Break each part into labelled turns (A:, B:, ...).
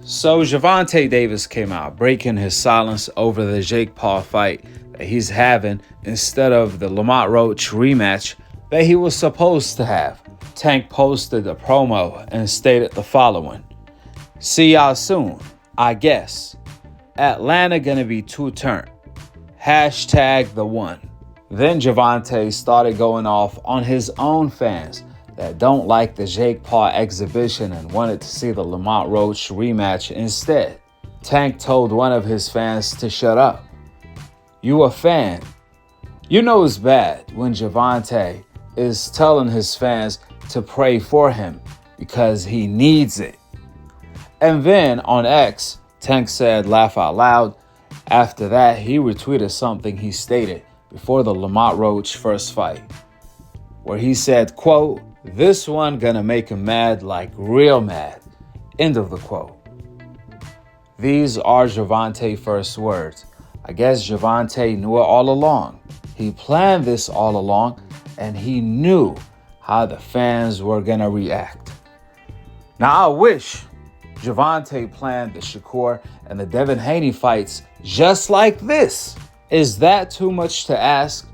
A: So Gervonta Davis came out, breaking his silence over the Jake Paul fight that he's having instead of the Lamont Roach rematch that he was supposed to have. Tank posted a promo and stated the following: "See y'all soon, I guess. Atlanta gonna be two-turn. Hashtag the one." Then Gervonta started going off on his own fans that don't like the Jake Paul exhibition and wanted to see the Lamont Roach rematch instead. Tank told one of his fans to shut up. "You a fan. You know it's bad when Gervonta is telling his fans to pray for him because he needs it." And then on X, Tank said laugh out loud. After that, he retweeted something he stated before the Lamont Roach first fight, where he said, quote, "This one gonna make him mad, like real mad." End of the quote. These are Gervonta's first words. I guess Gervonta knew it all along. He planned this all along, and he knew how the fans were gonna react. Now I wish Gervonta planned the Shakur and the Devin Haney fights just like this. Is that too much to ask?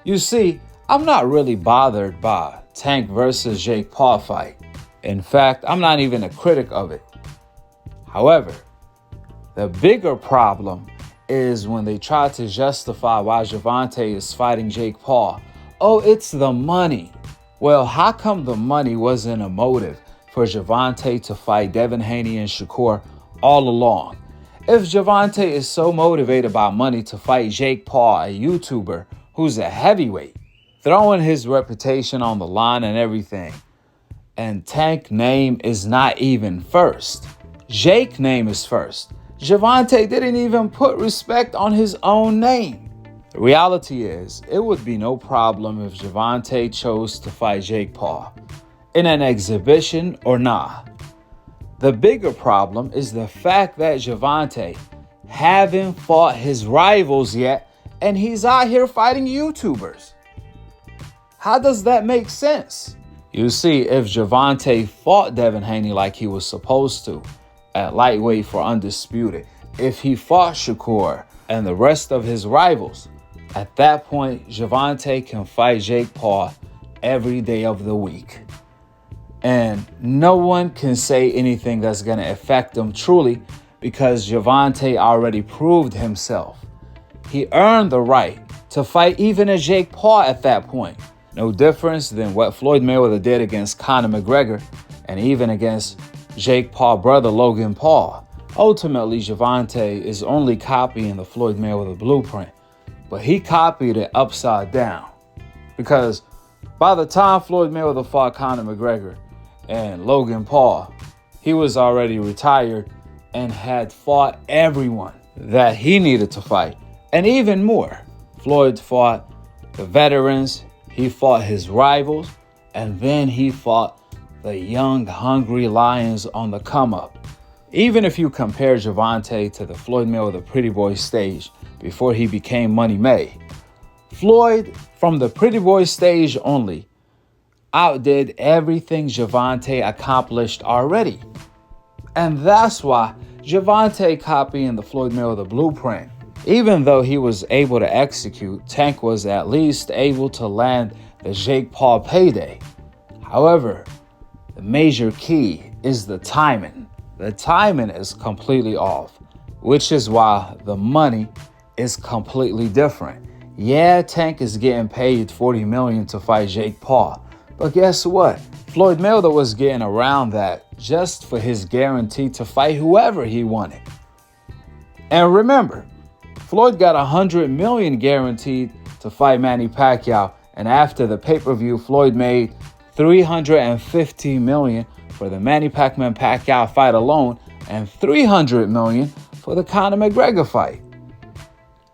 A: You see, I'm not really bothered by Tank versus Jake Paul fight. In fact, I'm not even a critic of it. However, the bigger problem is when they try to justify why Gervonta is fighting Jake Paul. Oh, it's the money. Well, how come the money wasn't a motive for Gervonta to fight Devin Haney and Shakur all along? If Gervonta is so motivated by money to fight Jake Paul, a YouTuber who's a heavyweight, throwing his reputation on the line and everything, and Tank name is not even first. Jake name is first. Gervonta didn't even put respect on his own name. The reality is, it would be no problem if Gervonta chose to fight Jake Paul in an exhibition or not. The bigger problem is the fact that Gervonta haven't fought his rivals yet, and he's out here fighting YouTubers. How does that make sense? You see, if Gervonta fought Devin Haney like he was supposed to at lightweight for Undisputed, if he fought Shakur and the rest of his rivals, at that point, Gervonta can fight Jake Paul every day of the week. And no one can say anything that's going to affect him truly because Gervonta already proved himself. He earned the right to fight even a Jake Paul at that point. No difference than what Floyd Mayweather did against Conor McGregor and even against Jake Paul's brother Logan Paul. Ultimately, Gervonta is only copying the Floyd Mayweather blueprint, but he copied it upside down. Because by the time Floyd Mayweather fought Conor McGregor and Logan Paul, he was already retired and had fought everyone that he needed to fight. And even more, Floyd fought the veterans, he fought his rivals, and then he fought the young, hungry lions on the come-up. Even if you compare Gervonta to the Floyd Mayweather Pretty Boy stage before he became Money May, Floyd, from the Pretty Boy stage only, outdid everything Gervonta accomplished already. And that's why Gervonta copying the Floyd Mayweather blueprint. Even though he was able to execute, Tank was at least able to land the Jake Paul payday. However, the major key is the timing. The timing is completely off, which is why the money is completely different. Yeah, Tank is getting paid $40 million to fight Jake Paul. But guess what? Floyd Mayweather was getting around that just for his guarantee to fight whoever he wanted. And remember, Floyd got $100 million guaranteed to fight Manny Pacquiao. And after the pay-per-view, Floyd made $350 million for the Manny Pacquiao fight alone and $300 million for the Conor McGregor fight.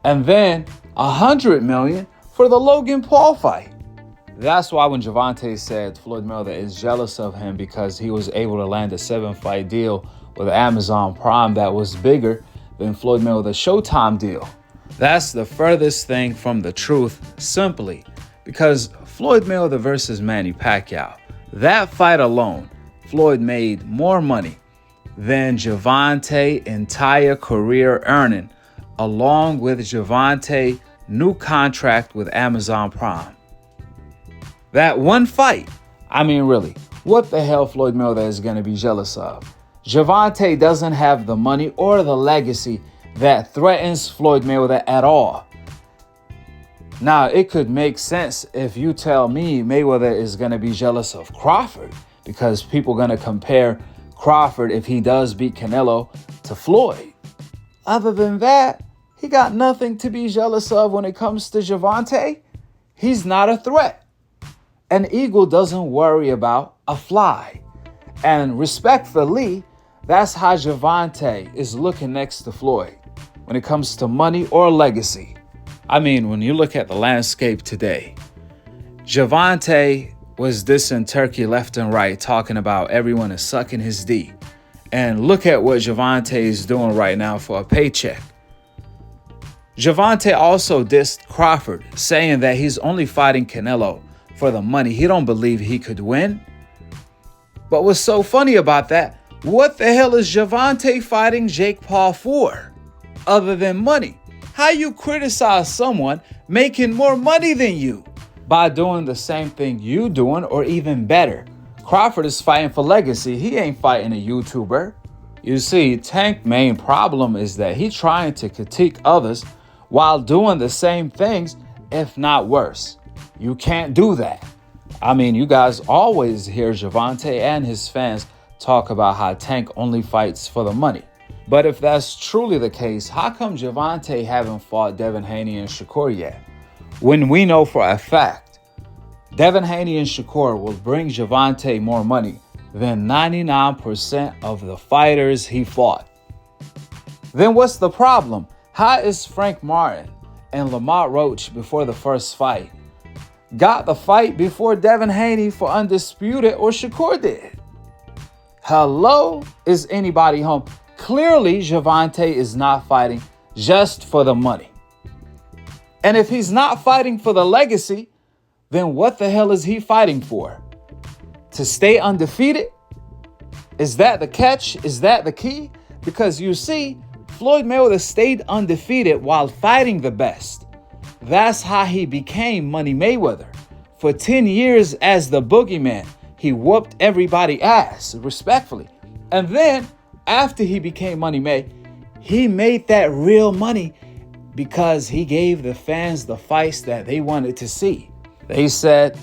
A: And then $100 million for the Logan Paul fight. That's why when Gervonta said Floyd Mayweather is jealous of him because he was able to land a 7-fight deal with Amazon Prime that was bigger than Floyd Mayweather's Showtime deal. That's the furthest thing from the truth, simply because Floyd Mayweather versus Manny Pacquiao, that fight alone, Floyd made more money than Gervonta's entire career earning, along with Gervonta's new contract with Amazon Prime. That one fight, I mean, really, what the hell Floyd Mayweather is going to be jealous of? Gervonta doesn't have the money or the legacy that threatens Floyd Mayweather at all. Now, it could make sense if you tell me Mayweather is going to be jealous of Crawford, because people are going to compare Crawford, if he does beat Canelo, to Floyd. Other than that, he got nothing to be jealous of when it comes to Gervonta. He's not a threat. An eagle doesn't worry about a fly. And respectfully, that's how Gervonta is looking next to Floyd when it comes to money or legacy. I mean, when you look at the landscape today, Gervonta was dissing Turkey left and right, talking about everyone is sucking his D. And look at what Gervonta is doing right now for a paycheck. Gervonta also dissed Crawford, saying that he's only fighting Canelo for the money. He don't believe he could win. But what's so funny about that, what the hell is Gervonta fighting Jake Paul for, other than money? How you criticize someone making more money than you by doing the same thing you doing, or even better? Crawford is fighting for legacy. He ain't fighting a YouTuber. You see, Tank's main problem is that he's trying to critique others while doing the same things, if not worse. You can't do that. I mean, you guys always hear Gervonta and his fans talk about how Tank only fights for the money. But if that's truly the case, how come Gervonta haven't fought Devin Haney and Shakur yet? When we know for a fact, Devin Haney and Shakur will bring Gervonta more money than 99% of the fighters he fought. Then what's the problem? How is Frank Martin and Lamont Roach before the first fight got the fight before Devin Haney for Undisputed or Shakur did? Hello? Is anybody home? Clearly, Gervonta is not fighting just for the money. And if he's not fighting for the legacy, then what the hell is he fighting for? To stay undefeated? Is that the catch? Is that the key? Because you see, Floyd Mayweather stayed undefeated while fighting the best. That's how he became Money Mayweather. For 10 years as the boogeyman, he whooped everybody's ass, respectfully. And then, after he became Money May, he made that real money because he gave the fans the fights that they wanted to see. They said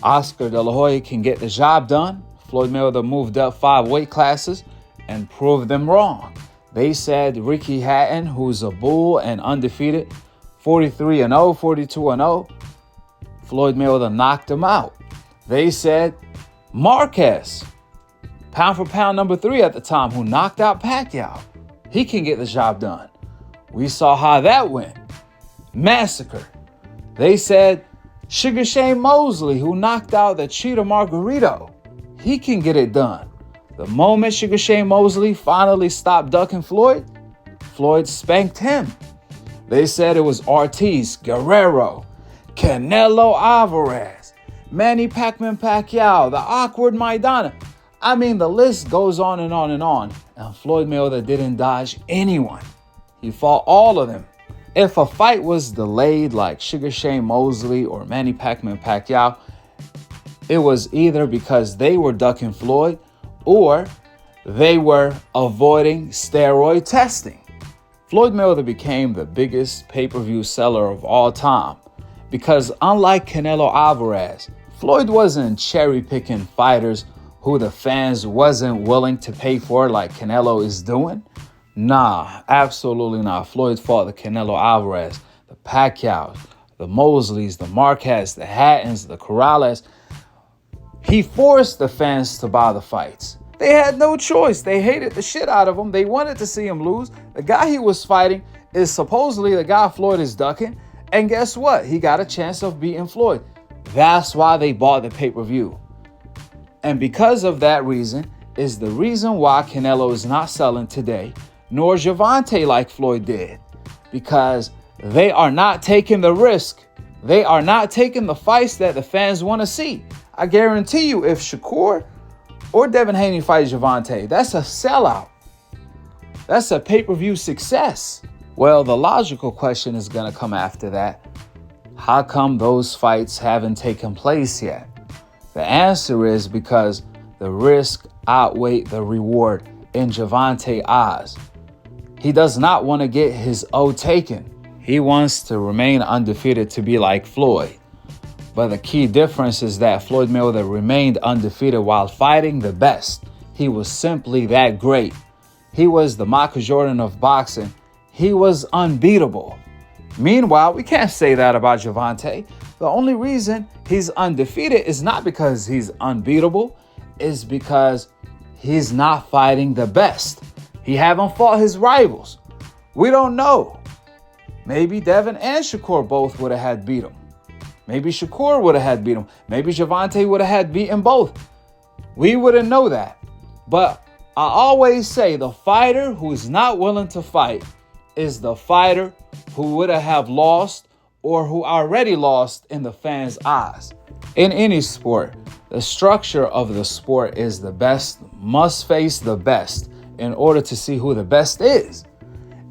A: Oscar De La Hoya can get the job done. Floyd Mayweather moved up 5 weight classes and proved them wrong. They said Ricky Hatton, who's a bull and undefeated, 43-0, 42-0, Floyd Mayweather knocked him out. They said Marquez, pound for pound number 3 at the time, who knocked out Pacquiao, he can get the job done. We saw how that went. Massacre. They said Sugar Shane Mosley, who knocked out the Cheetah Margarito, he can get it done. The moment Sugar Shane Mosley finally stopped ducking Floyd, Floyd spanked him. They said it was Ortiz, Guerrero, Canelo Alvarez, Manny Pacquiao, the awkward Maidana. I mean, the list goes on and on and on. And Floyd Mayweather didn't dodge anyone. He fought all of them. If a fight was delayed like Sugar Shane Mosley or Manny Pacquiao, it was either because they were ducking Floyd or they were avoiding steroid testing. Floyd Mayweather became the biggest pay-per-view seller of all time because unlike Canelo Alvarez, Floyd wasn't cherry-picking fighters who the fans wasn't willing to pay for like Canelo is doing. Nah, absolutely not. Floyd fought the Canelo Alvarez, the Pacquiaos, the Mosleys, the Marquez, the Hattons, the Corrales. He forced the fans to buy the fights. They had no choice. They hated the shit out of him. They wanted to see him lose. The guy he was fighting is supposedly the guy Floyd is ducking. And guess what? He got a chance of beating Floyd. That's why they bought the pay-per-view. And because of that reason is the reason why Canelo is not selling today, nor Gervonta like Floyd did. Because they are not taking the risk. They are not taking the fights that the fans want to see. I guarantee you, if Shakur or Devin Haney fight Gervonta, that's a sellout. That's a pay-per-view success. Well, the logical question is going to come after that. How come those fights haven't taken place yet? The answer is because the risk outweighed the reward in Gervonta's eyes. He does not want to get his O taken. He wants to remain undefeated to be like Floyd. But the key difference is that Floyd Mayweather remained undefeated while fighting the best. He was simply that great. He was the Michael Jordan of boxing. He was unbeatable. Meanwhile, we can't say that about Gervonta. The only reason he's undefeated is not because he's unbeatable, it's because he's not fighting the best. He haven't fought his rivals. We don't know. Maybe Devin and Shakur both would have had beat him. Maybe Shakur would have had beat him. Maybe Gervonta would have had beaten both. We wouldn't know that. But I always say the fighter who is not willing to fight is the fighter who would have lost or who already lost in the fans' eyes. In any sport, the structure of the sport is the best must face the best in order to see who the best is.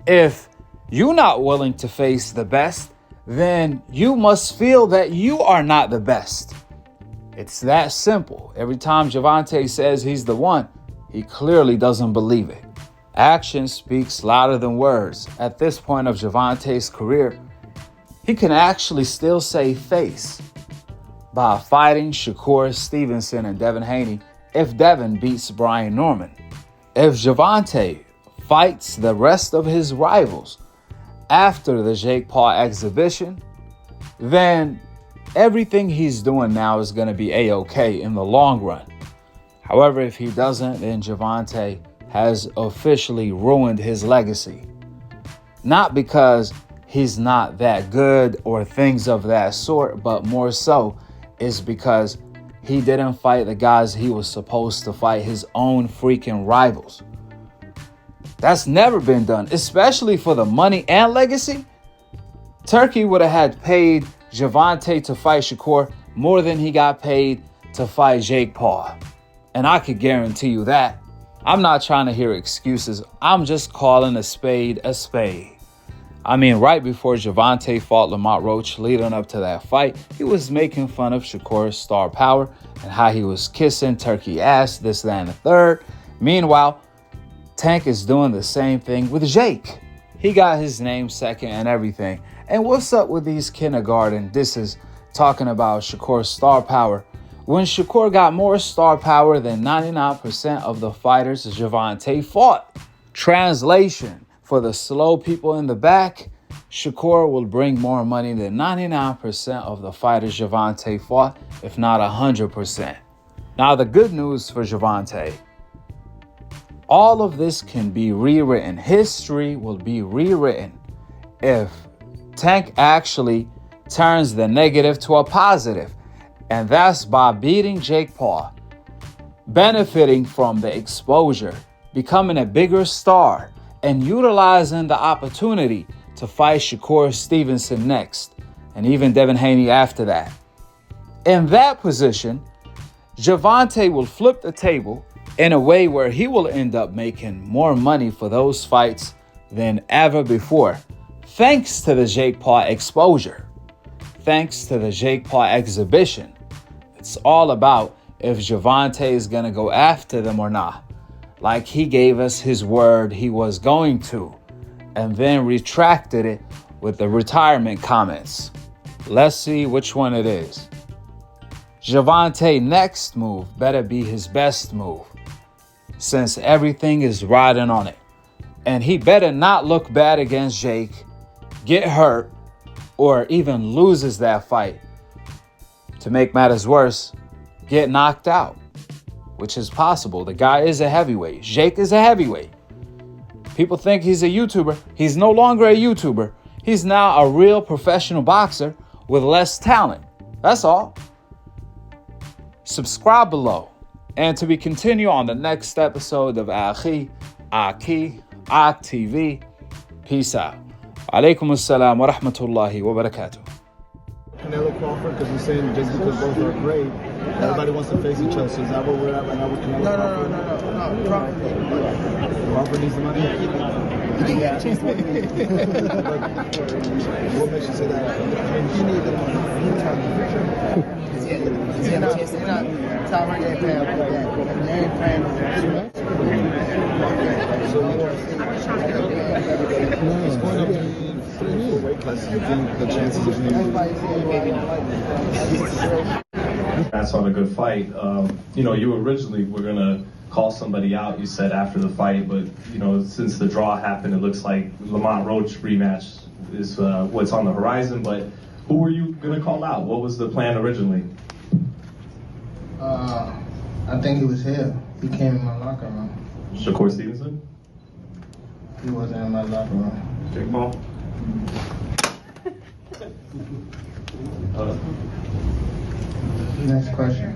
A: If you're not willing to face the best, then you must feel that you are not the best. It's that simple. Every time Gervonta says he's the one, he clearly doesn't believe it. Action speaks louder than words. At this point of Gervonta's career, he can actually still save face by fighting Shakur Stevenson and Devin Haney if Devin beats Brian Norman. If Gervonta fights the rest of his rivals after the Jake Paul exhibition, then everything he's doing now is going to be A-okay in the long run. However, if he doesn't, then Gervonta has officially ruined his legacy. Not because he's not that good or things of that sort, but more so is because he didn't fight the guys he was supposed to fight, his own freaking rivals. That's never been done, especially for the money and legacy. Turkey would have had paid Gervonta to fight Shakur more than he got paid to fight Jake Paul. And I could guarantee you that. I'm not trying to hear excuses. I'm just calling a spade a spade. I mean, right before Gervonta fought Lamont Roach leading up to that fight, he was making fun of Shakur's star power and how he was kissing Turkey ass, this, that, and the third. Meanwhile, Tank is doing the same thing with Jake. He got his name second and everything. And what's up with these kindergarten disses talking about Shakur's star power when Shakur got more star power than 99% of the fighters Gervonta fought? Translation, for the slow people in the back, Shakur will bring more money than 99% of the fighters Gervonta fought, if not 100%. Now, the good news for Gervonta, all of this can be rewritten. History will be rewritten if Tank actually turns the negative to a positive. And that's by beating Jake Paul, benefiting from the exposure, becoming a bigger star, and utilizing the opportunity to fight Shakur Stevenson next, and even Devin Haney after that. In that position, Gervonta will flip the table in a way where he will end up making more money for those fights than ever before, thanks to the Jake Paul exposure, thanks to the Jake Paul exhibition. It's all about if Gervonta is going to go after them or not, like he gave us his word he was going to, and then retracted it with the retirement comments. Let's see which one it is. Gervonta's next move better be his best move, since everything is riding on it. And he better not look bad against Jake, get hurt, or even loses that fight. To make matters worse, get knocked out, which is possible. The guy is a heavyweight. Jake is a heavyweight. People think he's a YouTuber. He's no longer a YouTuber. He's now a real professional boxer with less talent. That's all. Subscribe below. And to be continued on the next episode of Akhi, TV. Peace out. Alaikum assalam wa rahmatullahi wa barakatuh.
B: Canelo Crawford, because you're saying just because both are great, everybody wants to face each other. So is that what we're at right now with Canelo Crawford?
C: No.
B: Crawford needs the money.
C: You think he got a chance to win?
B: What makes you say that?
C: He needs the money. Does he have a chance to Tom Hardy ain't paying for that. And they ain't paying for that.
B: It's going up in 3 weight classes. You think the chances of him?
D: That's on a good fight. You originally were gonna call somebody out. You said after the fight, but since the draw happened, it looks like Lamont Roach rematch is what's on the horizon. But who were you gonna call out? What was the plan originally?
C: I think he was here. He came in my locker room.
D: Shakur Stevenson?
C: He wasn't in my locker room.
D: Jake Paul?
C: Next question.